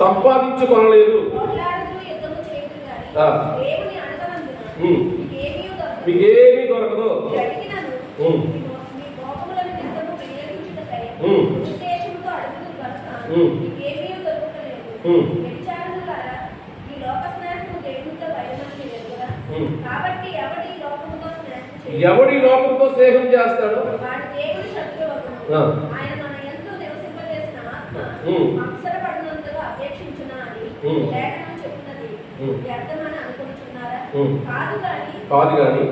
సంపాదించుకొనలేదు. మీకేమీ దొరకదు. ఎవడి లోకంతో స్నేహం చేస్తాడు కాదు గాని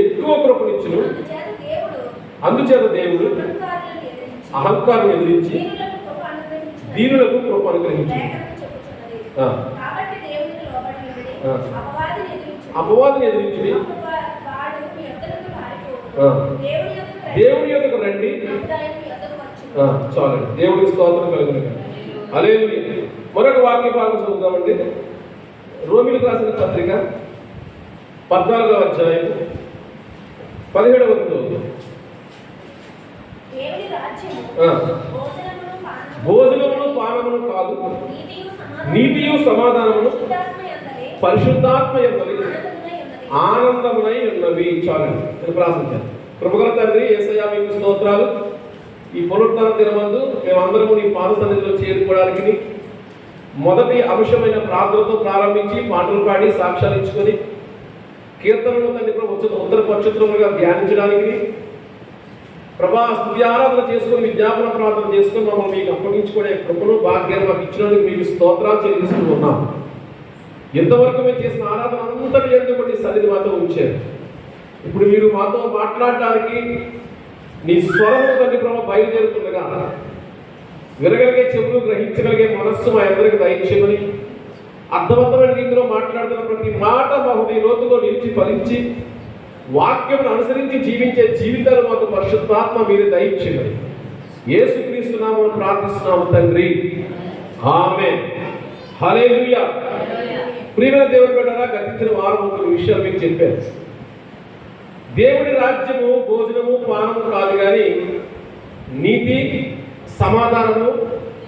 ఎక్కువ కృపనిచ్చును. అందుచేత దేవుడు అహంకారం ఎదిరించి దీనులకు కృప అనుగ్రహించు. అపవాదిని ఎదిరించి దేవుని యొద్దకు రండి. చాలండి. దేవుడికి స్తోత్రం కలుగును. హల్లెలూయా. మరొక వాక్య భాగం చదువుతామండి. రోమీయులకు రాసిన పత్రిక 14వ అధ్యాయం 17వ వచనం. భోజనమును పానమును కాదు, నీతియు సమాధానమును పరిశుద్ధాత్మ యందలి ఆనందమునై ఉన్నవి. చాలండి. నేను ప్రార్థించాను. కృపగల తండ్రి యేసయ్యా, మీకు స్తోత్రాలు. ఈ పునరుత్థాన దినమందు మేమందరము నీ పాద సన్నిధిలో చేరుకోవడానికి మొదటి అంశమైన ప్రార్థనతో ప్రారంభించి పాటలు పాడి సాక్ష్యాలు ఇచ్చుకొని కీర్తనలు తండ్రి ఉత్తర పక్షుత్రములుగా ధ్యానించడానికి ప్రభా స్తుతి ఆరాధన చేసుకుని విజ్ఞాపన ప్రార్థన చేసుకుని మమ్మల్ని మీకు అప్పగించుకునే కృపను భాగ్యాన్ని మాకు ఇచ్చినందుకు మీకు స్తోత్రాలు చెల్లిస్తూ ఉన్నాం. ఎంతవరకు మేము చేసిన ఆరాధన అంతటి ఎందుకంటే సన్నిధి మాతో ఉంచారు. ఇప్పుడు మీరు మాతో మాట్లాడటానికి నీ స్వరము తండ్రి ప్రభావ బయలుదేరుతుండగా వినగలిగే చెవులు, గ్రహించగలిగే మనస్సు మా అందరికి దయచేయమని అర్థవంతమైన రీతిలో మాట్లాడుతున్న ప్రతి మాట మా హృదయ లోతులో నిలిచి ఫలించి వాక్యమును అనుసరించి జీవించే జీవితాలు మాకు పరిశుద్ధాత్మ మీరు దయచేయమని యేసుక్రీస్తు నామమున ప్రార్థిస్తున్నాము తండ్రి. ఆమేన్. హల్లెలూయా. ప్రియమైన దేవుని బిడ్డలారా, గతించిన వారం ఒక విషయాలు మీకు చెప్పారు. దేవుడి రాజ్యము భోజనము పానము కాదు కానీ నీతి సమాధానము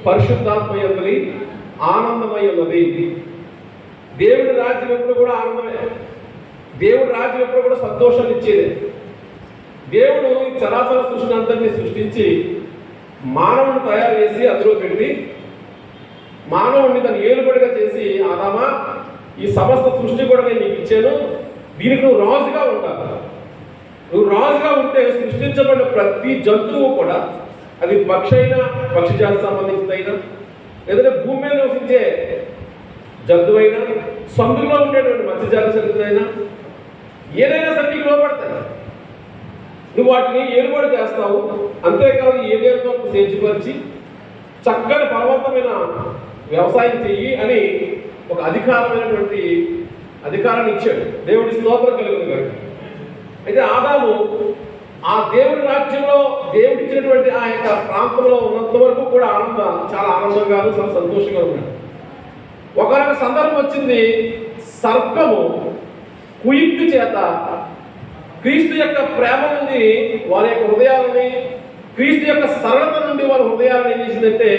పరిశుద్ధాత్మ యందలి ఆనందమై ఉన్నది. దేవుడి రాజ్యం ఎప్పుడు కూడా ఆనందమే. దేవుడి రాజ్యం ఎప్పుడు కూడా సంతోషాన్ని ఇచ్చేదే. దేవుడు ఈ చరాచర సృష్టిని అంతటినీ సృష్టించి మానవుని తయారు చేసి అందులో పెట్టి మానవుడిని తను ఏలుబడిగా చేసి, ఆదామా ఈ సమస్త సృష్టి కూడా నేను నీకు ఇచ్చాను, దీనికి నువ్వు రాజుగా ఉంటావు. నువ్వు రాజుగా ఉంటే సృష్టించబడిన ప్రతి జంతువు కూడా, అది పక్షి అయినా, పక్షి జాతికి సంబంధించిందైనా, లేదంటే భూమి మీద నివసించే జంతువైనా, సముద్రంలో ఉండేటువంటి మత్స్యజాతి సరిగ్గా ఏదైనా సరే నీకు లోపడతాయి. నువ్వు వాటిని ఏలుబడి చేస్తావు. అంతేకాదు ఏదేదో సేర్చిపరిచి చక్కని ఫలవంతమైన వ్యవసాయం చెయ్యి అని ఒక అధికారమైనటువంటి అధికారాన్ని ఇచ్చాడు. దేవుడి స్తోత్రం కలుగును గాక. అయితే ఆదాము ఆ దేవుడి రాజ్యంలో దేవుడు ఇచ్చినటువంటి ఆ యొక్క ప్రాంతంలో ఉన్నంత వరకు కూడా చాలా ఆనందంగాను చాలా సంతోషంగా ఉన్నాడు. ఒకనొక సందర్భం వచ్చింది, సర్పము కుయుక్తి చేత క్రీస్తు యొక్క ప్రేమ నుండి వారి యొక్క హృదయాలని, క్రీస్తు యొక్క సరళత నుండి వారి హృదయాలను ఏం చేసిందంటే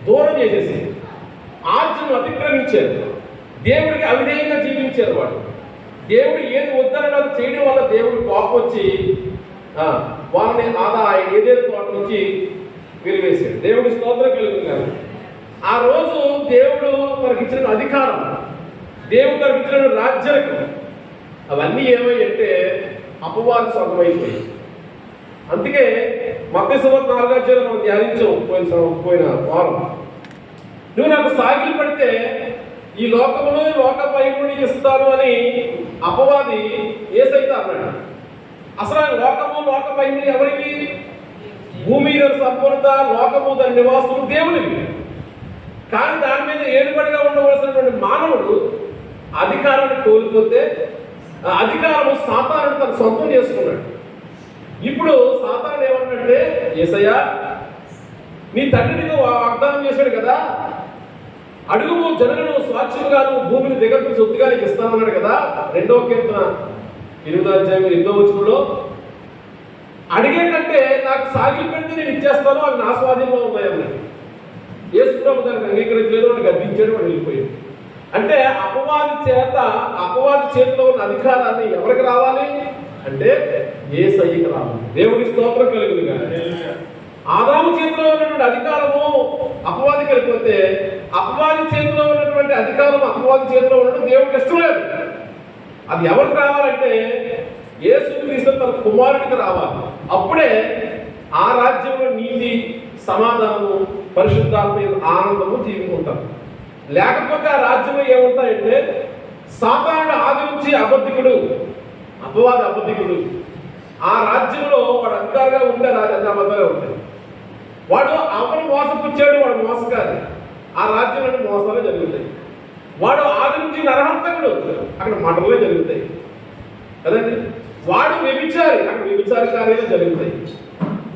దూరం చేసేసి ఆజ్ఞను అతిక్రమించారు. దేవుడికి అవిధేయంగా జీవించారు. వాడు దేవుడు ఏది వద్దనో అది చేయడం వల్ల దేవుడు కోపం వచ్చి వాళ్ళని ఏదేదో తోట నుంచి వెలివేశాడు. దేవుడి స్తోత్రం కలుగుతుంది కదా. ఆ రోజు దేవుడు మనకి ఇచ్చిన అధికారం, దేవుడు మనకి ఇచ్చిన రాజ్యం, అవన్నీ ఏమయ్యంటే అపవాది స్వర్గమైపోయాయి. అందుకే మత్తయి సువార్త 4వ అధ్యాయంలో మనం ధ్యానించాం పోయిన వారం. నువ్వు నాకు సాగిలు పడితే ఈ లోకమును లోకపైను నీకు ఇస్తాను అని అపవాది యేసయ్యతో అన్నాడు. అసలు ఆయన లోకము లోకపైను ఎవరికి? భూమి సంపూర్ణత, లోకము దాని నివాసులు దేవునివి. కానీ దాని మీద ఏలుబడిగా ఉండవలసినటువంటి మానవుడు అధికారాన్ని కోల్పోతే అధికారము సాతానుడు తను సొంతం చేసుకున్నాడు. ఇప్పుడు సాతానుడు ఏమంటే, యేసయ్యా నీ తండ్రి నీకు వాగ్దానం చేశాడు కదా, అడుగు జనులను స్వాచ్ఛలుగాను భూమిని దిగకు సొత్తుగా నీకు ఇస్తానన్నాడు కదా. 2వ కీర్తన 8వ అధ్యాయం 8వ వచనంలో అడిగే కంటే నాకు సాగిలు పెడితే నేను ఇచ్చేస్తాను, అవి నా స్వాధీనంలో ఉన్నాయన్నాడు. యేసు ప్రభు దానికి అంగీకరించలేదు, వాడు గద్దించాడు, వాడు వెళ్ళిపోయాడు. అంటే అపవాది చేతిలో ఉన్న అధికారాన్ని ఎవరికి రావాలి అంటే యేసయ్యకి రావాలి. దేవుడి స్తోత్రం కలుగును గాక. ఆదాము చేతిలో ఉన్నటువంటి అధికారము అపవాదికి వెళ్ళిపోతే అపవాది చేతిలో ఉన్నటువంటి అధికారం అపవాది చేతిలో ఉండడం దేవుడికి ఇష్టం లేదు. అది ఎవరికి రావాలంటే యేసుక్రీస్తు తన కుమారుడికి రావాలి. అప్పుడే ఆ రాజ్యంలో నీతి, సమాధానము, పరిశుద్ధాత్మ, ఆనందము జీవించుకుంటారు. లేకపోతే ఆ రాజ్యంలో ఏముంటాయంటే సాతానుడు ఆది నుంచి అబద్ధికుడు, అపవాది అబద్ధికుడు. ఆ రాజ్యంలో వాడు అధికారిగా ఉంటే రాజ్యాన్ని అబద్ధాలే ఉంటాయి. వాడు అవని మోసపుచ్చాడు, వాడు మోసగారి. ఆ రాజ్యంలో మోసాలే జరుగుతాయి. వాడు ఆది నుంచి నరహంతకుడు, అక్కడ మటలే జరుగుతాయి కదండి. వాడు వ్యభిచారి, అక్కడ వ్యభిచార కార్యాలు జరుగుతాయి.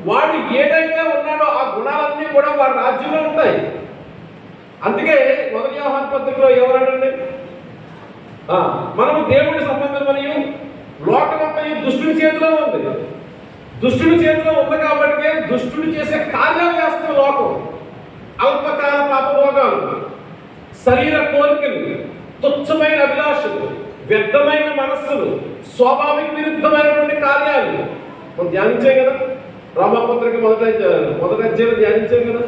వాడు ఏదైతే ఉన్నాడో ఆ గుణాలన్నీ కూడా వాడి రాజ్యంలో ఉంటాయి. అందుకే 1 యోహాను పత్రికలో ఎవరనండి, మనము దేవుడి సంబంధం మరియు లోకమంతా ఈ దుష్టుడి చేతిలో ఉంది. దుష్టుడి చేతిలో ఉంది కాబట్టి దుష్టుడు చేసే కార్యాలు చేస్తున్న లోకం. అల్పకాల పాపభోగాలు, శరీర కోరికలు, తుచ్చమైన అభిలాషలు, వ్యర్థమైన మనస్సులు, స్వాభావిక విరుద్ధమైనటువంటి కార్యాలు మనం ధ్యానించాం కదా. రామపత్రిక మొదటి అధ్యాయం ధ్యానించాం కదా.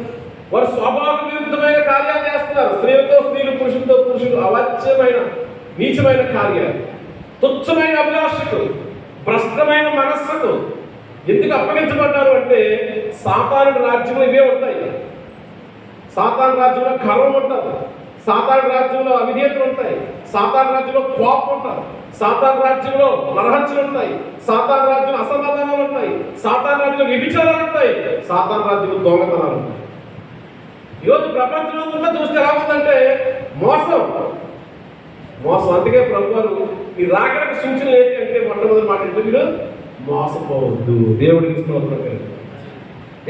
వారు స్వాభావిక విరుద్ధమైన కార్యాలు చేస్తున్నారు. స్త్రీలతో స్త్రీలు, పురుషులతో పురుషులు, అవాచ్యమైన నీచమైన కార్యాలు, తుచ్చమైన అభిలాషకు, భ్రష్టమైన మనస్సుకు ఎందుకు అప్పగించబడ్డారు అంటే సాతానుడి రాజ్యంలో ఇవే ఉంటాయి. సాతాను రాజ్యంలో గర్వం ఉంటుంది, సాతాను రాజ్యంలో అవిధేయతలు ఉంటాయి, సాతాను రాజ్యంలో కోపం ఉంటుంది, సాతాను రాజ్యంలో నరహత్యలు ఉంటాయి, సాతాను రాజ్యంలో అసమాధానాలు ఉంటాయి, సాతాను రాజ్యంలో వ్యభిచారాలు ఉంటాయి, సాతాను రాజ్యంలో దొంగతనాలు ఉంటాయి. ఈరోజు ప్రపంచంలో చూస్తే ఎలా ఉందంటే మోసం. అందుకే ప్రభు వారు ఈ రాకడకు సూచనలు ఏంటి అంటే మొట్టమొదటి మాట ఏంటంటే మీరు మోసపోవద్దు. దేవుడికి స్తోత్రం.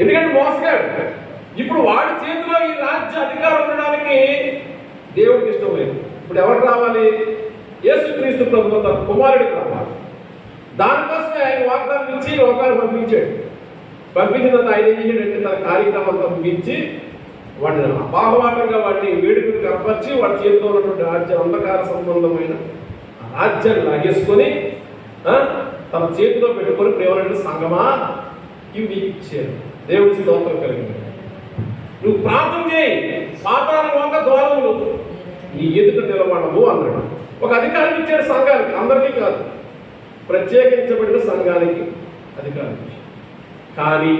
ఎందుకంటే మోసగాడు. ఇప్పుడు వాడి చేతిలో ఈ రాజ్య అధికారం ఉండడానికి దేవుడికి ఇష్టం లేదు. ఇప్పుడు ఎవరికి రావాలి? యేసుక్రీస్తు ప్రభు తన కుమారుడికి రావాలి. దానికోసమే ఆయన వాగ్దానం ఇచ్చి లోకాన్ని పంపించాడు. పంపించిన ఆయన ఏం చేశాడంటే తన కార్యక్రమంతో ముగించి వాడిని అపాహవాటంగా వాడిని వేడుకలు కనపరిచి వాడి చేతిలో ఉన్నటువంటి రాజ్యం, అంధకార సంబంధమైన రాజ్యాన్ని లాగేసుకొని తన చేతిలో పెట్టుకొని ప్రేమలంటే సంగమా ఇవి నీకు ఇచ్చారు. దేవుడి స్తోత్రం కలిగింది. నువ్వు ప్రార్థన చేయి, సాతాన లోక ద్వారములు నీ ఎదుట నిలబడము అన్నాడు. ఒక అధికారం ఇచ్చాడు సంఘానికి, అందరికీ కాదు, ప్రత్యేకించబడిన సంఘానికి అధికారం. కానీ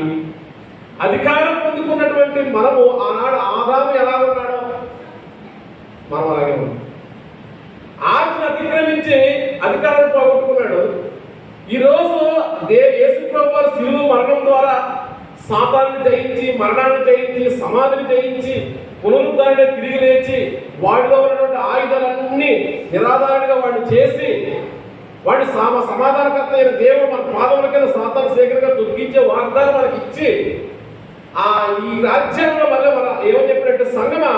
అధికారం పొందుకున్నటువంటి మనము ఆనాడు ఆదాము ఎలా ఉన్నాడో మనం అలాగే ఉన్నాం. ఆజ్ఞను అతిక్రమించి అధికారాన్ని పోగొట్టుకున్నాడు. ఈరోజు యేసు ప్రభువు శిలువ మరణం ద్వారా సాతాన్ని జయించి, మరణాన్ని జయించి, సమాధిని జయించి, పునరుద్ధాన్ని తిరిగి లేచి వాడిలో ఉన్నటువంటి ఆయుధాలన్నీ నిరాధారణగా వాడిని చేసి వాడి సమాధానకర్త అయిన దేవుడు మన పాదముల కింద సాతాను శేఖరంగా తొలగించే వాగ్దానం మనకి ఇచ్చి ఈ రాజ్యంలో మళ్ళీ మన ఏమని చెప్పినట్టు సంగమా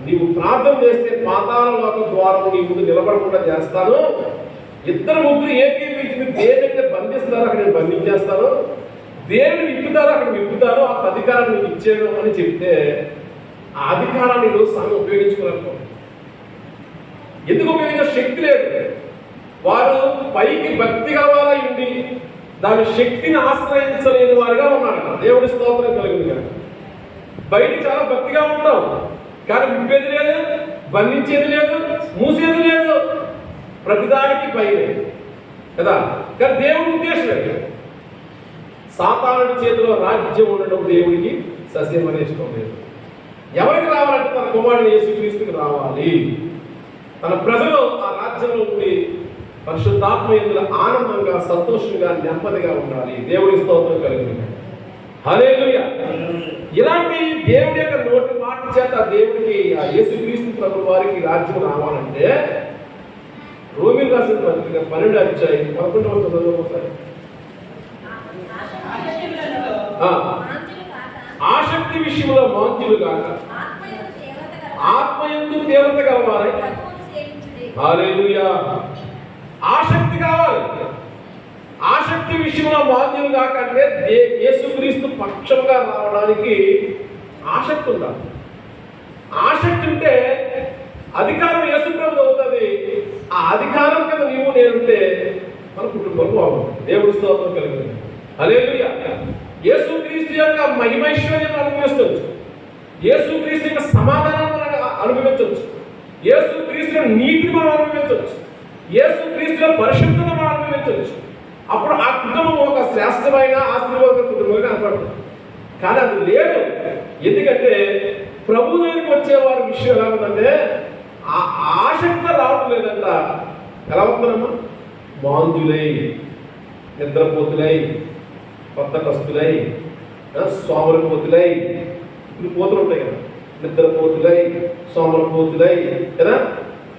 నీవు ప్రార్థన చేస్తే పాతాళ లోక ద్వారం నీ ముందు నిలబడకుండా చేస్తాను. 2-3 ఏకీభవించి మీరు దేనైతే బంధిస్తారో అక్కడ నేను బంధించేస్తాను, దేనిని విప్పుతారో అక్కడ విప్పుతారో ఆ అధికారాన్ని నీకు ఇచ్చాడు అని చెప్తే ఆ అధికారాన్ని ఈరోజు సంఘం ఉపయోగించుకోలేకపో. ఎందుకు ఉపయోగించే శక్తి లేదు. వారు పైకి భక్తి గలవారై ఉండి దాని శక్తిని ఆశ్రయించలేని వారుగా ఉన్నారు. దేవుడి స్తోత్రం కలిగింది. కానీ బయట చాలా భక్తిగా ఉంటాం, కానీ విప్పేది లేదు, బంధించేది లేదు, మూసేది లేదు, ప్రతిదానికి భయమే కదా. కానీ దేవుడి ఉద్దేశం లేదు. సాతానుడి చేతిలో రాజ్యం ఉండడం దేవుడికి సస్యమనే ఇష్టం లేదు. ఎవరికి రావాలంటే తన కుమారుడు యేసుక్రీస్తుకి రావాలి. తన ప్రజలు ఆ రాజ్యంలో ఉండి పరిశుద్ధాత్మ యందు ఆనందంగా, సంతోషంగా, నెమ్మదిగా ఉండాలి. దేవుడి స్తోత్రం కలిగింది. హల్లెలూయా. ఇలాంటి దేవుడి యొక్క నోటి మాట చేత దేవుడికి ఆ యేసుక్రీస్తు ప్రభు వారికి రాజ్యం రావాలంటే రోమీయులకు రాసిన పత్రిక 12వ అధ్యాయం 11వ వచనం చదువుతారు. ఆసక్తి విషయంలో మాంద్యులు కాక ఆత్మయందు తీవ్రత గలవారై. హల్లెలూయా. ఆసక్తి కావాలి. ఆసక్తి విషయంలో మాంద్యులు కాకంటే యేసుక్రీస్తు పక్షంగా రావడానికి ఆసక్తి ఉండాలి. ఆసక్తి ఉంటే అధికారం యేసుప్రభుది అవుతుంది. ఆ అధికారం కింద నీవు నేనుంటే మన కుటుంబం బాగుంటుంది. దేవుడి స్తోత్రం కలిగింది. హల్లెలూయా. యేసుక్రీస్తు యొక్క మహిమైశ్వర్యం అనుభవించవచ్చు. యేసుక్రీస్తు యొక్క సమాధానం అనుభవించవచ్చు. యేసుక్రీస్తు నీతిని మనం అనుభవించవచ్చు. యేసుక్రీస్తు పరిశుద్ధత మనం అనుభవించవచ్చు. అప్పుడు ఆ కుటుంబం ఒక శ్రేష్టమైన ఆశీర్వాద కుటుంబంగా కనపడుతుంది. కానీ అది లేదు. ఎందుకంటే ప్రభు దగ్గరికి వచ్చేవారి విషయం ఎలా ఉందంటే ఆ ఆసక్తి రావటం లేదంట. ఎలా ఉంటుందమ్మా? బాంధులై, నిద్రపోతులై, కొత్త కస్తులై, సోమరపోతులై, ఇప్పుడు పోతులు ఉంటాయి కదా, నిద్రపోతులై, సోమరపోతులై కదా,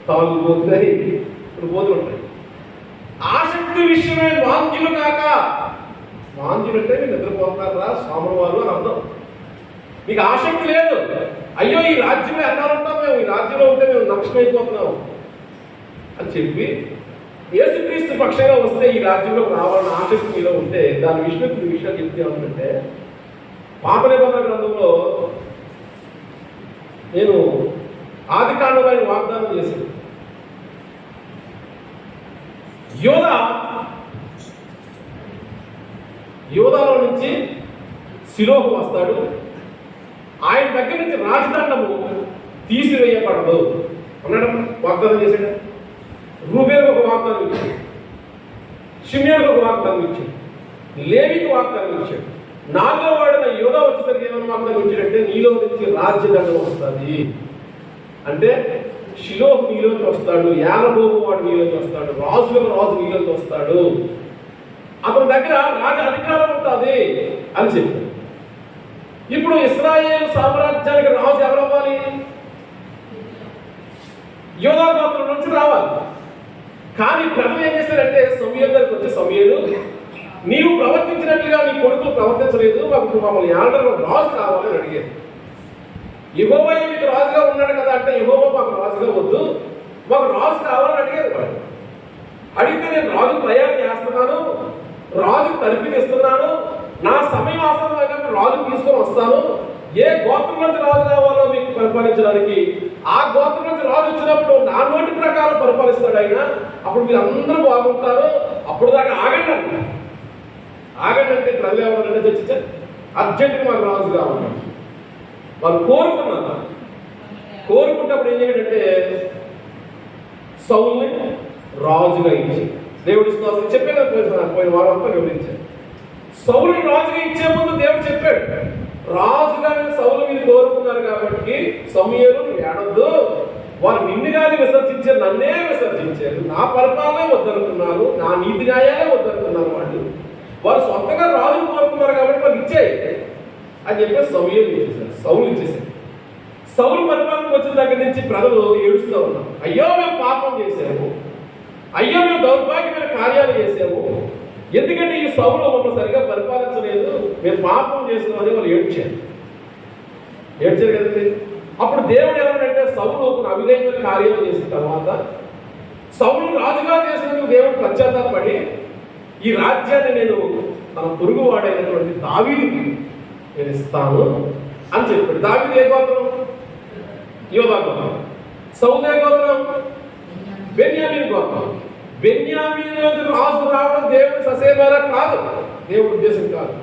తాగుబోతులై, ఇప్పుడు పోతులు ఉంటాయి. ఆసక్తి విషయమే వాంఛులు కాక. వాంఛులు అంటే మీరు నిద్రపోతున్నారా సోమవారు అని అర్థం. మీకు ఆసక్తి లేదు. అయ్యో ఈ రాజ్యమే అన్నారంటాం, మేము ఈ రాజ్యంలో ఉంటే మేము నష్టం అయిపోతున్నాం అని చెప్పి యేసుక్రీస్తు పక్షంగా వస్తే ఈ రాజ్యంలోకి రావాలని ఆసక్తి మీలో ఉంటే దాని విషయాలు చెప్తే ఏమంటే, పాత నిబంధన గ్రంథంలో నేను ఆదికాండమైన వాగ్దానం చేశాను. యోధాలో నుంచి శిలోహు వస్తాడు. ఆయన దగ్గర నుంచి రాజదండము తీసివేయబడదు అన్నాడు. వాగ్దానం చేశాడు. రూబేలకు ఒక వాగ్దానం ఇచ్చాడు, షిమ్యోనుకు ఒక వాగ్దానం ఇచ్చాడు, లేవికి వాగ్దానం ఇచ్చాడు. నాలుగో వాడిన యోధా వచ్చేసరికి ఏమైనా వాగ్దానం ఇచ్చాడంటే నీలో నుంచి రాజ్యదండం వస్తుంది అంటే షిలోహు నీలోకి వస్తాడు, యాలబోబు వాడు నీలోకి వస్తాడు, రాజు నీలోకి వస్తాడు, అతని దగ్గర రాజ అధికారం ఉంటుంది అని చెప్పాడు. ఇప్పుడు ఇశ్రాయేలు సామ్రాజ్యానికి రాజు ఎవరు అవ్వాలి? యోధా గోత్రం నుంచి రావాలి. కానీ ప్రజలు ఏం చేశారంటే సమూయేలు దగ్గరికి వచ్చి, సమూయేలు నీవు ప్రవర్తించినట్లుగా నీ కొడుకు ప్రవర్తించలేదు, మాకు మమ్మల్ని ఏమంటారు, రాజు కావాలని అడిగారు. యెహోవా మీకు రాజుగా ఉన్నాడు కదా అంటే, యెహోవా మాకు రాజుగా వద్దు, మాకు రాజు కావాలని అడిగారు. వాడు అడిగితే నేను రాజు తయారు చేస్తున్నాను, రాజు తరిపిస్తున్నాను, నా సమయం ఆసనం అయినప్పుడు రాజు తీసుకొని వస్తాను, ఏ గోత్రం నుంచి రాజు కావాలో మీకు పరిపాలించడానికి ఆ గోత్రం నుంచి రాజు వచ్చినప్పుడు నా నోటి ప్రకారం పరిపాలిస్తాడు ఆయన, అప్పుడు మీరు అందరూ బాగుంటారు, అప్పుడు దాకా ఆగండి అంట. ఆగండి అంటే ప్రజలు ఎవరంటే చర్చించారు, అర్జెంటుగా మాకు రాజు కావాలి. వాళ్ళు కోరుకున్నారు. కోరుకున్నప్పుడు ఏం చేయాలంటే సౌలుని రాజుగా ఇచ్చి, దేవుడి స్తోత్రం చెప్పాను పోయిన వారం అంతా వివరించారు. సౌలుని రాజుగా ఇచ్చే ముందు దేవుడు చెప్పాడు, రాజుగా సౌలు మీరు కోరుకున్నారు కాబట్టి సమూయేలు ఏడొద్దు, వారు నిన్ను కానీ విసర్జించారు, నన్నే విసర్జించారు, నా పరిపాలనే వద్దనుకున్నారు, నా నీతి న్యాయాలే వద్దనుకున్నారు. వారు సొంతంగా రాజును కోరుకున్నారు కాబట్టి వాళ్ళు ఇచ్చేయి అని చెప్పి సమూయేలు ఇచ్చేసారు, సౌలు ఇచ్చేసారు. సౌలు పరిపాలనకు వచ్చిన దగ్గర నుంచి ప్రజలు ఏడుస్తూ ఉన్నారు, అయ్యో మేము పాపం చేసాము, అయ్యో మేము దౌర్భాగ్యమైన కార్యాలు చేసాము, ఎందుకంటే ఈ సౌలు మమ్మల్ని సరిగా పరిపాలించలేదు, మేము పాపం చేస్తున్నామని వాళ్ళు ఏడ్చారు కదండి. అప్పుడు దేవుడు ఏమంటే సౌలు ఒక అవిధేయమైన కార్యాలు చేసిన తర్వాత సౌలు రాజుగా చేసినందుకు దేవుడు పశ్చాత్తాపడి ఈ రాజ్యాన్ని నేను తన పొరుగువాడైనటువంటి దావీదుకి నేను ఇస్తాను అని చెప్పాడు. దావీదు ఏ గోత్రం? యోధా గోత్రం. సౌలు ఏ గోత్రం? బెన్యామీను గోత్రం. బెన్యామీను రాజు రావడం దేవుడు ససేమేరా కాదు, దేవుడు ఉద్దేశం కాదు.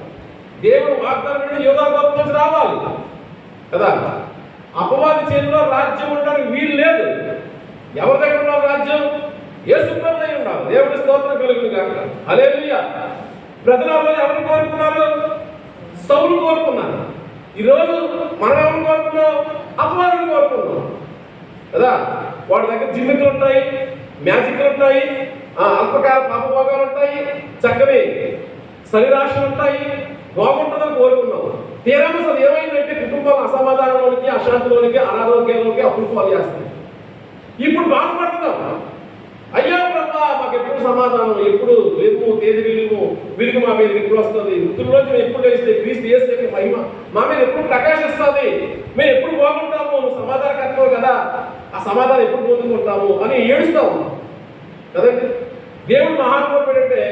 దేవుడు వాగ్దానం యోధా గోత్రం నుంచి రావాలి కదా. అపవాది చేతిలో రాజ్యం ఉండడానికి వీలు లేదు. ఎవరి దగ్గర ఉన్న రాజ్యం? యేసుప్రభువు దగ్గర ఉండాలి. దేవుడి స్తోత్రం కలుగును గాక. హల్లెలూయా. ప్రజలలో ఎవరు కోరుకున్నారు? సౌలు కోరుకున్నారు. ఈరోజు మనం ఎవరు కోరుకున్నాం? అపవాదిని కోరుకున్నాం కదా. వాడి దగ్గర జిమ్మికలు ఉంటాయి, మ్యాజిక్లు ఉంటాయి, అల్పకాల పాపభోగాలు ఉంటాయి, చక్కని శరీరాశలు ఉంటాయి, బాగుంటుందని కోరుకున్నాం. తీరామ అసలు ఏమైందంటే కుటుంబాల అసమాధానంలోనికి, అశాంతిలోనికి, అనారోగ్యంలోకి అప్పులు పాలు చేస్తాయి. ఇప్పుడు బాధపడుతున్నాం, అయ్యో బ్రహ్మ మాకు ఎప్పుడు సమాధానం, ఎప్పుడు రేపు తేదీ విలుగు మా మీద ఎప్పుడు వస్తుంది, మృతుల్లోంచి మేము ఎప్పుడు వేస్తే క్రీస్తు యేసు మహిమ మా మీద ఎప్పుడు ప్రకాశిస్తుంది, మేము ఎప్పుడు బాగుంటాము, నువ్వు సమాధానకర్తవు కదా, ఆ సమాధానం ఎప్పుడు పొందుకుంటాము అని ఏడుస్తూ ఉన్నాం కదండి. దేవుడు మహాత్ముడు అంటే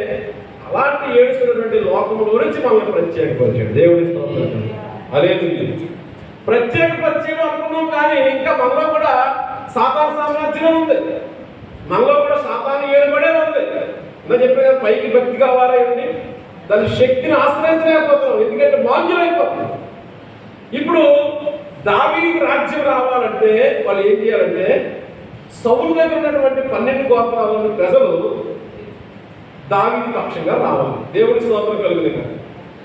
అలాంటి ఏడుస్తున్నటువంటి లోకముల గురించి మనల్ని ప్రత్యేకపరిచాడు. దేవుడి స్తోత్రం. హల్లెలూయా. ప్రత్యేక అనుకున్నాం, కానీ ఇంకా మనలో కూడా సాతాను సామ్రాజ్యం ఉంది, మనలో కూడా సాతాను ఏలుబడే ఉంది. ఇంకా చెప్పిన పైకి భక్తి కావాలండి, దాని శక్తిని ఆశ్రయించలేకపోతున్నాం, ఎందుకంటే మాంద్యులైపోతున్నాం. ఇప్పుడు దావీదుకి రాజ్యం రావాలంటే వాళ్ళు ఏం చేయాలంటే, సౌలు దగ్గర ఉన్నటువంటి 12 గోత్రాలను ప్రజలు దావీదు పక్షంగా రావాలి. దేవుడి స్తోత్రం కలుగుతుంది.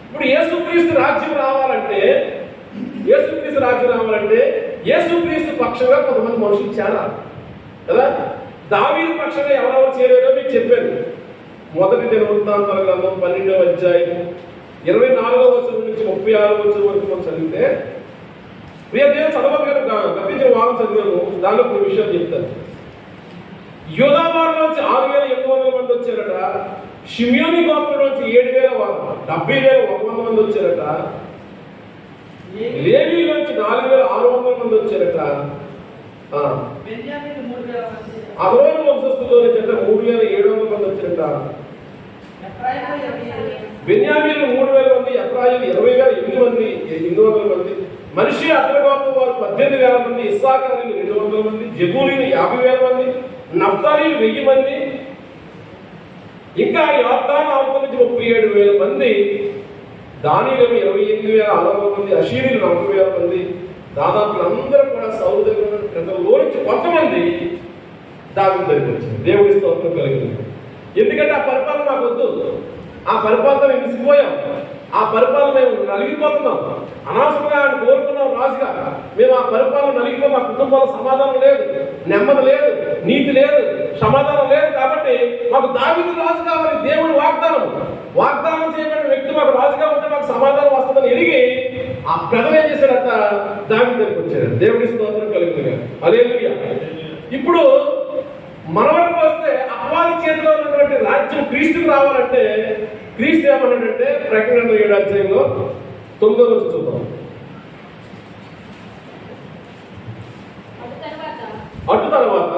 ఇప్పుడు యేసుక్రీస్తు రాజ్యం రావాలంటే యేసుక్రీస్తు పక్షంగా కొంతమంది మనుషులు చేరాలి కదా. దావీదు పక్షంగా ఎవరెవరు చేరారో మీకు చెప్పాను. మొదటి దినవృత్తాంతాల గ్రంథం 12వ అధ్యాయం 24వ వచనం నుంచి 36వ వచనం వరకు మనం చదివితే, నేను చదవగలను గతించిన వారం చదివాను, దానిలో కొన్ని విషయాలు చెప్తాను. యోధా వారిలోంచి 6,800 మంది వచ్చారట. షిమ్యోని గోత్రంలోంచి 7,000 మంది వచ్చారట. లేవీలోంచి 4,600 మంది వచ్చారట. అహరోను వంశస్థుల్లో 3,700 మంది వచ్చారట. బెన్యామీలు 3,000 మంది, ఎఫ్రాయిలు 20,800 మంది, మనిషి అగ్రగోత్రం వారు 18,000 మంది, ఇస్సాకారీలు 200 మంది, జెబూలీలు 50,000 మంది, నఫ్తాలీలు 1000 మంది, ఇంకా యోర్దాను అవతల నుంచి 37,000 మంది, దానియేలు 28,600 మంది, అషీరీలు 40,000 మంది. దాదాపు అందరూ కూడా సౌలు దగ్గర ఉన్న ప్రజల్లో నుంచి కొంతమంది దావీదు దగ్గరికి వచ్చింది. దేవుడి స్తోత్రం కలిగింది. ఎందుకంటే ఆ పరిపాలన మాకు వద్దు, ఆ పరిపాలన మేము విసిపోయాం, ఆ పరిపాలన మేము నలిగిపోతున్నాం, అనవసరంగా ఆయన కోరుకున్నాం రాజుగా. మేము ఆ పరిపాలన నలిగిపో, మా కుటుంబంలో సమాధానం లేదు, నెమ్మది లేదు, నీతి లేదు, సమాధానం లేదు. కాబట్టి మాకు దావీదు రాజు కావాలి. దేవుడు వాగ్దానం చేయబడిన వ్యక్తి మాకు రాజుగా ఉంటే మాకు సమాధానం వస్తుందని ఎరిగి ఆ ప్రజలు ఏం చేశారంట, దావీదు దగ్గరికి వచ్చారు. దేవుడి స్తోత్రం కలుగుతుంది. హల్లెలూయా. ఇప్పుడు మన వరకు వస్తే అపవాది చేతిలో ఉన్నటువంటి రాజ్యం క్రీస్తుకు రావాలంటే క్రీస్తు ఏమన్నాడంటే, ప్రకటన 7వ అధ్యాయంలో 9వ వచనం చూద్దాం. అటు తర్వాత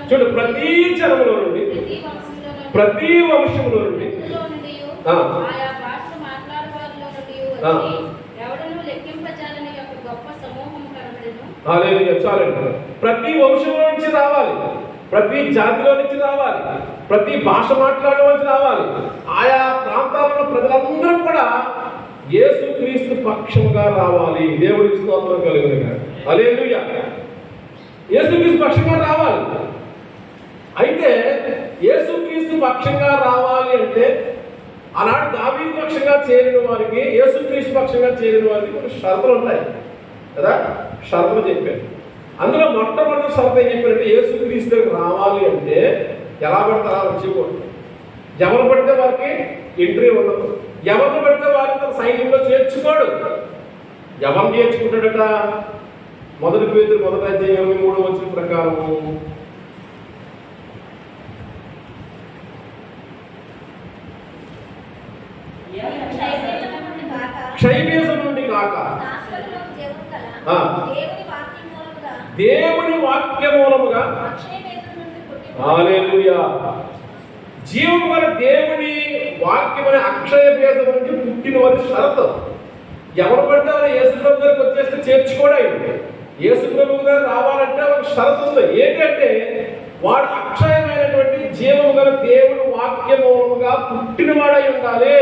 చూడు, ప్రతి జనములో నుండి, ప్రతి వంశంలో నుండి, చాలండి. ప్రతి వంశంలో నుంచి రావాలి, ప్రతి జాతిలో నుంచి రావాలి, ప్రతి భాష మాట్లాడే నుంచి రావాలి. ఆయా ప్రాంతాలలో ప్రజలందరూ కూడా యేసుక్రీస్తు పక్షముగా రావాలి. దేవుడికి స్తోత్రం కలుగునుగా. హల్లెలూయా. యేసుక్రీస్తు పక్షంగా రావాలి. అయితే యేసుక్రీస్తు పక్షంగా రావాలి అంటే ఆనాడు దావీదు పక్షంగా చేరిన వారికి, యేసుక్రీస్తు పక్షంగా చేరిన వారికి కొన్ని షరతులు ఉంటాయి కదా. షరతులు చెప్పారు. అందులో మొట్టమొదటి షరతు ఏం చెప్పారంటే, యేసుక్రీస్తు రావాలి అంటే ఎలా పడితే అలా వచ్చేకూడదు. ఎవరు పడితే వారికి ఎంట్రీ ఉండదు, ఎవరిని పడితే వారిని తన సైన్యంలో చేర్చుకోడు. ఎవరిని చేర్చుకుంటాడట? మొదటి పేతురు 1వ అధ్యాయం 23వ వచనం ప్రకారము, క్షయదేశం నుండి కాక దేవుని వాక్య మూలముగా, హల్లెలూయా, జీవము గల దేవుని వాక్యమనే అక్షయ భేదం నుంచి పుట్టిన వారి షరతు. ఎవరు పడితే వారు యేసుప్రభు గారికి వచ్చేస్తే చేర్చుకోవడం. యేసుప్రభు గారు రావాలంటే ఒక షరతు ఉంది. ఏంటంటే వాడు అక్షయమైనటువంటి జీవము గల దేవుని వాక్య మూలముగా పుట్టినవాడై ఉండాలి.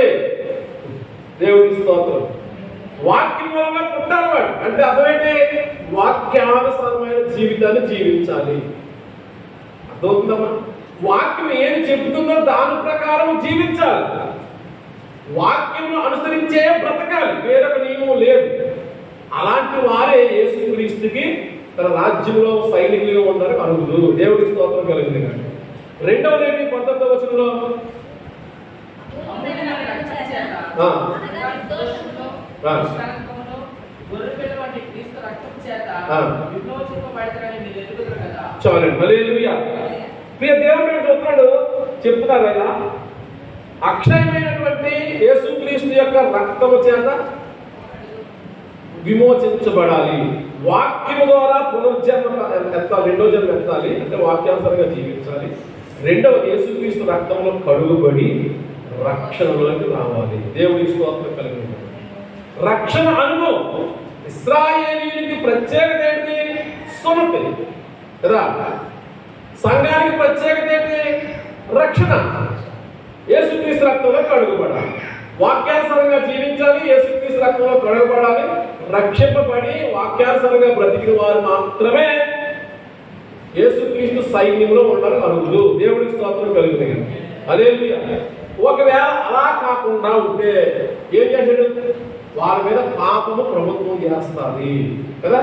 దేవుడి స్తోత్రం. వాక్యం మూలంగా పుట్టాలి వాడు అంటే అర్థమైతే వాక్యానుసారమైన జీవితాన్ని జీవించాలి. అర్థమవుతుందమ్మా? వాక్యం ఏది చెబుతుందో దాని ప్రకారం జీవించాలి. వాక్యం అనుసరించే బ్రతకాలి, వేరొక నియమం లేదు. అలాంటి వారే యేసుక్రీస్తుకి తన రాజ్యంలో సైనికులుగా ఉండాలని అర్హులు. దేవుడి స్తోత్రం కలిగింది. రెండవది ఏంటి? 19వ వచనంలో చాలండి. హల్లెలూయా. ప్రియ దేవుడు చెప్తున్నాడు కదా, అక్షయమైనటువంటి యేసుక్రీస్తు యొక్క రక్తము చేత విమోచించబడాలి. వాక్యము ద్వారా పునర్జన్మ ఎత్తాలి, రెండో జన్మ ఎత్తాలి అంటే వాక్యానుసారంగా జీవించాలి. రెండవది యేసుక్రీస్తు రక్తంలో కడుగుబడి రక్షణలోకి రావాలి. దేవుడి స్తోత్రం కలిగి రక్షణ అనుభవం. ఇశ్రాయేలీయునికి ప్రత్యేకత ఏంటి? సున్నతి కదా. సంఘానికి ప్రత్యేకత ఏంటి? రక్షణ. యేసుక్రీస్తు రక్తంలో కడుగుపడాలి, వాక్యానుసారంగా జీవించాలి, యేసుక్రీస్తు రక్తంలో కడుగుపడాలి, రక్షింపబడి వాక్యానుసారంగా బ్రతికిన వారు మాత్రమే యేసుక్రీస్తు సైన్యంలో ఉండడం అర్హులు. దేవుడికి స్తోత్రం కలుగుతుంది. హల్లెలూయా. ఒకవేళ అలా కాకుండా ఉంటే ఏం చేశాడు? వారి మీద పాపము ప్రభుత్వం చేస్తుంది కదా.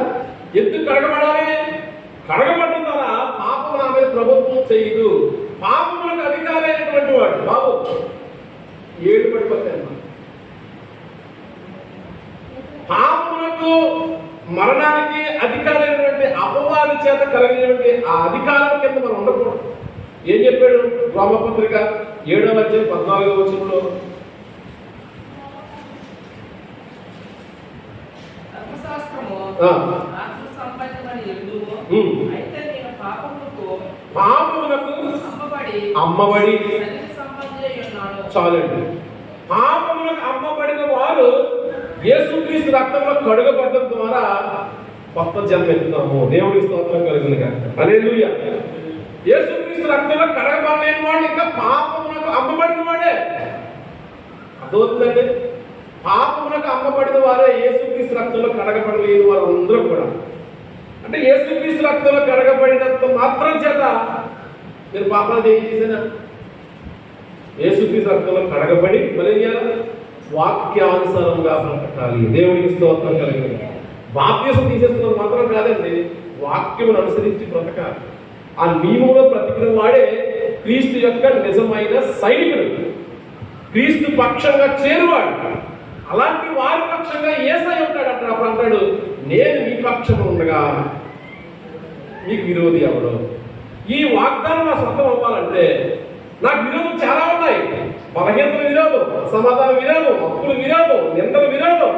ఎందుకు కడగబడాలి? కడగబడ్డం ద్వారా పాపము నా మీద ప్రభుత్వం చేయదు. పాపములకు అధికారైనటువంటి వాడు బాబు ఏడు పడిపోతాయి. పాపములకు మరణానికి అధికారైనటువంటి అపవాది చేత కలిగినటువంటి ఆ అధికారం కింద మనం ఉండకూడదు. ఏం చెప్పాడు? రోమపత్రిక 7వ అధ్యాయం 14వ వచనంలో అమ్మబడి చాలండి. పాపములకు అమ్మబడిన వారు యేసుక్రీస్తు రక్తంలో కడుగబడ్డం ద్వారా కొత్త జన్మ ఎత్తుతాము. దేవుడికి స్తోత్రం కలుగును గాక. హల్లెలూయా. యేసుక్రీస్తు రక్తంలో కడగబడలేని వాడు ఇంకా పాపములకు అమ్మబడిన వాడే. అదవుతుందండి. పాపములకు అమ్మబడిన వారే యేసుక్రీస్తు రక్తంలో కడగబడలేని వారు అందరూ కూడా. అంటే యేసుక్రీస్తు రక్తంలో కడగబడినంత మాత్రం చేత మీరు పాపాలు ఏం చేసినా యేసుక్రీస్తు రక్తంలో కడగబడి మళ్ళీ వాక్యానుసారంగా బ్రతకాలి. దేవుడికి స్తోత్రం కలిగింది. బాప్తిసం తీసేస్తున్నది మాత్రం కాదండి, వాక్యమును అనుసరించి బ్రతకాలి. ఆ నియమంలో బ్రతికిన వాడే క్రీస్తు యొక్క నిజమైన సైనికుడు, క్రీస్తు పక్షంగా చేరువాడు. అలాంటి వారి పక్షంగా యేసయ్య ఉంటాడు. అంటాడు. అప్పుడు అంటాడు, నేను మీ పక్షము ఉండగా మీకు విరోధి ఎవడు? ఈ వాగ్దానం నా సొంతం అవ్వాలంటే నాకు విరోధం చాలా ఉన్నాయి. బలహీనతల విరోధం, అసమాధాన విరోధం, అప్పుల విరోధం, నిందల విరోధం,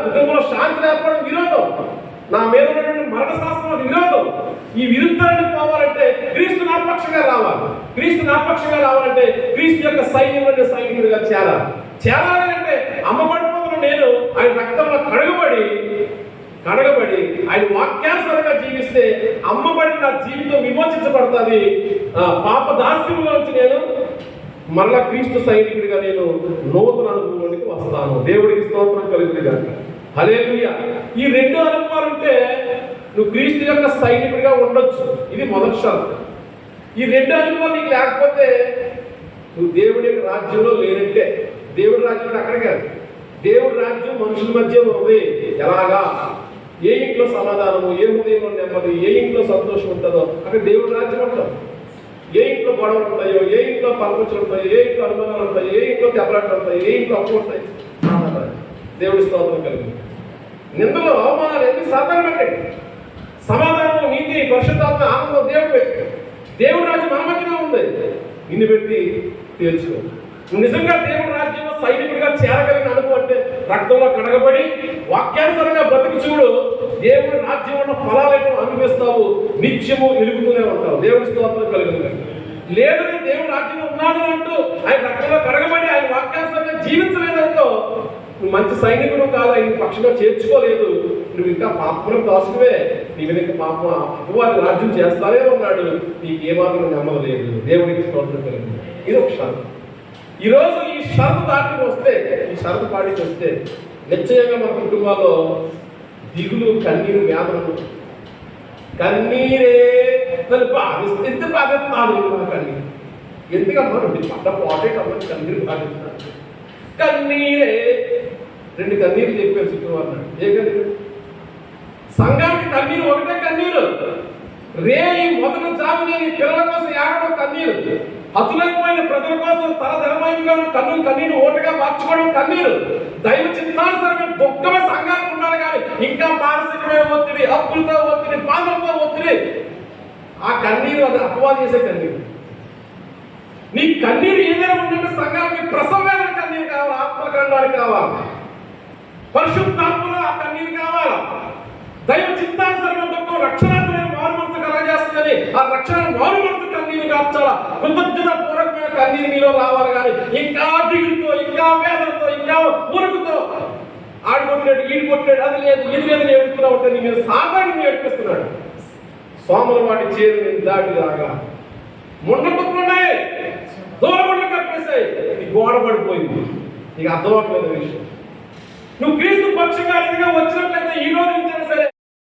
కుటుంబంలో శాంతి ఏర్పడడం విరోధం, నా మీద ఉన్నటువంటి మరణ శాస్త్రం విరోధం. ఈ విరుద్ధాన్ని పోవాలంటే క్రీస్తు నా పక్షంగా రావాలి. క్రీస్తు నా పక్షంగా రావాలంటే క్రీస్తు యొక్క సైన్యంలో సైనికుడిగా చేరాలి అంటే అమ్మబడిపోతున్న నేను ఆయన రక్తంలో కడగబడి ఆయన వాక్యానుసారంగా జీవిస్తే అమ్మబడి నా జీవితం విమోచించబడుతుంది. పాప దాస్యంలోంచి నేను మళ్ళా క్రీస్తు సైనికుడిగా నేను నూతన అనుభవానికి వస్తాను. దేవుడికి స్తోత్రం కలుగుతుంది కనుక. హల్లెలూయా. ఈ రెండు అనుభవాలు ఉంటే నువ్వు క్రీస్తు యొక్క సైనికుడిగా ఉండొచ్చు. ఇది మొదటి షరతు. ఈ రెండు అనుభవాలు నీకు లేకపోతే నువ్వు దేవుడి యొక్క రాజ్యంలో లేనంటే. దేవుడి రాజ్యం అక్కడ కాదు. దేవుడి రాజ్యం మనుషుల మధ్య ఉంది. ఎలాగా? ఏ ఇంట్లో సమాధానము, ఏ హృదయంలో నెమ్మది, ఏ ఇంట్లో సంతోషం ఉంటుందో అక్కడ దేవుడి రాజ్యం అంటాం. ఏ ఇంట్లో గొడవలు ఉంటాయో, ఏ ఇంట్లో పరపంచులు ఉంటాయో, ఏ ఇంట్లో అనుమానాలు ఉంటాయి, ఏ ఇంట్లో దెబ్బలాటలు ఉంటాయి, ఏ ఇంట్లో అప్పులు ఉంటాయి, దేవుడి స్తోత్రం కలిగింది. నిందలు అవమానాలు ఎన్ని సాధారణ పెట్టండి. సమాధానం, నీతి, పరిశుద్ధాత్మ, ఆనందం దేవుడు పెట్టి. దేవుడి రాజ్యం మన మధ్యలో ఉంది. నిన్ను పెట్టి తేల్చుకో. నిజంగా దేవుడి రాజ్యంలో సైనికుడిగా చేరగలిగిన అనుభవం అంటే రక్తంలో కడగబడి వాక్యానుసారంగా బ్రతికి చూడు. దేవుడి రాజ్యంలో ఫలాలను అనుభవిస్తావు, నిత్యము ఎలుగుతూనే ఉంటావు. దేవుడి స్తోత్రం కలుగుతుంది. లేదు దేవుడి రాజ్యంలో ఉన్నాను అంటూ ఆయన రక్తంలో కడగబడి ఆయన వాక్యానుసారంగా జీవించలేదంటూ నువ్వు మంచి సైనికుడు కాదు, ఆయన పక్షంగా చేర్చుకోలేదు. నువ్వు ఇంకా పాపం దాసుకువే. నీ మీద ఇంకా పాపం అపవాది రాజ్యం చేస్తానే ఉన్నాడు. నీకు ఏమాత్రం నమ్మలేదు. దేవుడికి స్తోత్రం కలిగింది. ఇది ఒక షరతు. ఈరోజు ఈ షరతు దాటికి వస్తే, ఈ షరతు పాటికి వస్తే నిశ్చయంగా మన కుటుంబాల్లో దిగులు, కన్నీరు, వేదనలు, కన్నీరే నన్ను బాధిస్తుంది. ఎందుకు బాధిస్తున్నాను నా కన్నీరు? ఎందుకమ్మా నువ్వు పడ్డ పోటేటమ్మని కన్నీరు బాధిస్తున్నాను. కన్నీరే. 2 కన్నీరు చెప్పారు శుక్రవారం నాడు. ఏ కన్నీరు? సంఘానికి కన్నీరు ఒకటే కన్నీరు. రేయి మొదటి జామునే నీ పిల్లల కోసం ఏడవ కన్నీరు. హతులైపోయిన ప్రజల కోసం తరతరమైనగాను కన్నీరు ఓటగా మార్చుకోవడం కన్నీరు. దైవ చిత్తానుసారంగా దుఃఖమే సంఘానికి ఉండాలి. కానీ ఇంకా మానసికమైన ఒత్తిడి, అప్పులతో ఒత్తిడి, బాధలతో ఒత్తిడి, ఆ కన్నీరు అది అపవాది చేసే కన్నీరు. నీ కన్నీరు ఏదైనా ఉందంటే సంఘానికి ప్రసవమైన కన్నీరు కావాలి, ఆత్మల కన్నడానికి కావాలి, పరిశుద్ధాత్మలో ఆ కన్నీరు కావాలి. దైవ చిత్తానుసారంగా దుఃఖం రక్షణాత్మైన మారు మనసు కలగజేస్తుందని ఆ రక్షణ మారు మనసు కన్నీరు కాల్చాలా. కృతజ్ఞత పూర్వకమైన కన్నీరు నీలో రావాలి. కానీ ఇంకా దిగులుతో, ఇంకా వేదనతో, ఇంకా ఊరుకుతో ఆడు కొట్టాడు, ఈడు కొట్టాడు, అది లేదు ఇది లేదని ఏడుస్తున్నావు అంటే నీ మీద సాతాను ఏడిపిస్తున్నాడు. సోమల వాటి చేరు నేను దాటి రాగా మొండ కుక్కలున్నాయి, దూరగుండ కప్పేసాయి, నీ గోడ పడిపోయింది. నీకు అర్థమవుతుంది విషయం. నువ్వు క్రీస్తు పక్షంగా వచ్చినట్లయితే ఈ రోజు నుంచి సరే